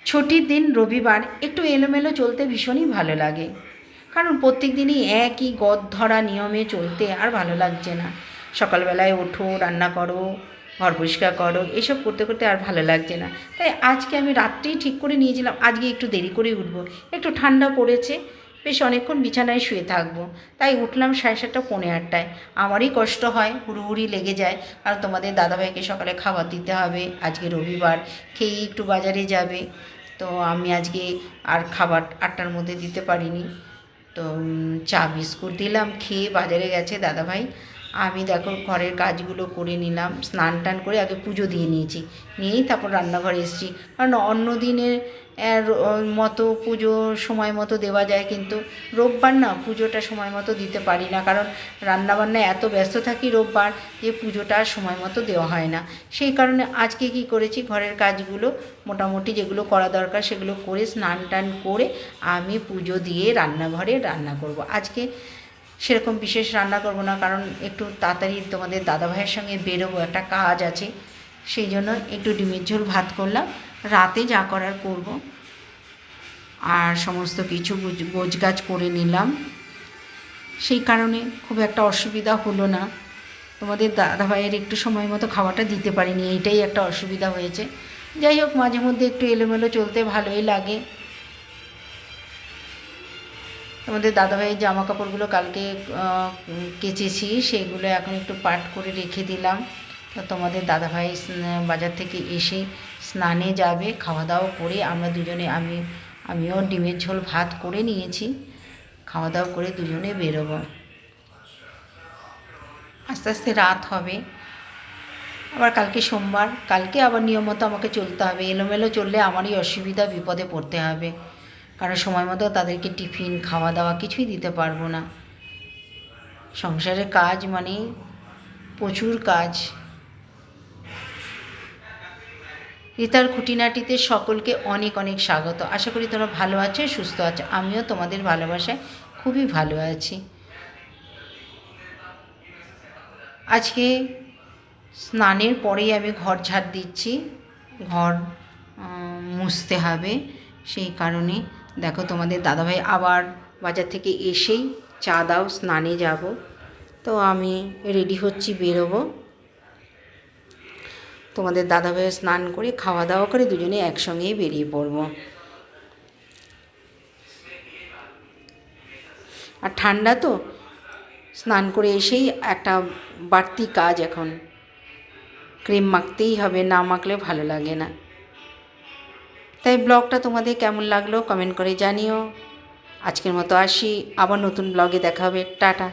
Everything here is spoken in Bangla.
ছুটির দিন রবিবার একটু এলোমেলো চলতে ভীষণই ভালো লাগে, কারণ প্রত্যেক দিনই একই গদ ধরা নিয়মে চলতে আর ভালো লাগছে না। সকালবেলায় ওঠো, রান্না করো, ঘর পরিষ্কার করো, এসব করতে করতে আর ভালো লাগছে না। তাই আজকে আমি রাত্রেই ঠিক করে নিয়েছিলাম আজকে একটু দেরি করে উঠবো, একটু ঠান্ডা পড়েছে, বেশ অনেকক্ষণ বিছানায় শুয়ে থাকবো। তাই উঠলাম 7:30 পৌনে 8টায়। আমারই কষ্ট হয়, হুড়োহুড়ি লেগে যায়, কারণ তোমাদের দাদাভাইকে সকালে খাবার দিতে হবে, আজকে রবিবার, খেয়েই একটু বাজারে যাবে। তো আমি আজকে আর খাবার 8টার মধ্যে দিতে পারিনি। তো চা বিস্কুট দিলাম, খেয়ে বাজারে গেছে দাদাভাই। আমি দেখো ঘরের কাজগুলো করে নিলাম, স্নান টান করে আগে পুজো দিয়ে নিয়েছি, নিয়েই তারপর রান্নাঘরে এসেছি। কারণ অন্য দিনের মতো পুজো সময় মতো দেওয়া যায়, কিন্তু রোববার না পুজোটা সময় মতো দিতে পারি না, কারণ রান্নাবান্নায় এত ব্যস্ত থাকি রোববার যে পুজোটা সময় মতো দেওয়া হয় না। সেই কারণে আজকে কি করেছি, ঘরের কাজগুলো মোটামুটি যেগুলো করা দরকার সেগুলো করে স্নান টান করে আমি পুজো দিয়ে রান্নাঘরে রান্না করব। আজকে সেরকম বিশেষ রান্না করব না, কারণ একটু তাড়াতাড়ি তোমাদের দাদাভাইয়ের সঙ্গে বেরোবো, একটা কাজ আছে, সেই জন্য একটু ডিমের ঝোল ভাত করলাম, রাতে যা করার করব। আর সমস্ত কিছু গোছগাছ করে নিলাম, সেই কারণে খুব একটা অসুবিধা হলো না। তোমাদের দাদাভাইয়ের একটু সময় মতো খাওয়াটা দিতে পারিনি, এইটাই একটা অসুবিধা হয়েছে। যাই হোক, মাঝে মধ্যে একটু এলোমেলো চলতে ভালোই লাগে। তোমাদের দাদাভাইয়ের জামা কাপড়গুলো কালকে কেচেছি, সেগুলো এখন একটু পাট করে রেখে দিলাম। তো তোমাদের দাদাভাই বাজার থেকে এসে স্নানে যাবে, খাওয়া দাওয়া করে আমরা দুজনে আমিও ডিমের ঝোল ভাত করে নিয়েছি, খাওয়া দাওয়া করে দুজনে বেরোবো। আস্তে আস্তে রাত হবে, আবার কালকে সোমবার, কালকে আবার নিয়ম মতো আমাকে চলতে হবে। এলোমেলো চললে আমারই অসুবিধা, বিপদে পড়তে হবে, কারণ সময় মতো তাদেরকে টিফিন খাওয়া দাওয়া কিছুই দিতে পারবো না। সংসারের কাজ মানে প্রচুর কাজ। রিতার খুঁটিনাটিতে সকলকে অনেক অনেক স্বাগত। আশা করি তোমরা ভালো আছো, সুস্থ আছো। আমিও তোমাদের ভালোবাসায় খুবই ভালো আছি। আজকে স্নানের পরেই আমি ঘর ঝাড় দিচ্ছি, ঘর মুছতে হবে, সেই কারণে দেখো তোমাদের দাদাভাই আবার বাজার থেকে এসেই চা দাও, স্নানে যাব। তো আমি রেডি হচ্ছি, বেরোবো। তোমাদের দাদাভাই স্নান করে খাওয়া দাওয়া করে দুজনে একসঙ্গেই বেরিয়ে পড়ব। আর ঠান্ডা তো, স্নান করে এসেই একটা বাড়তি কাজ, এখন ক্রিম মাখতেই হবে, না মাখলে ভালো লাগে না। তাই ব্লগটা তোমাদের কেমন লাগলো কমেন্ট করে জানিও। আজকের মতো আসি, আবার নতুন ব্লগে দেখা হবে। টাটা।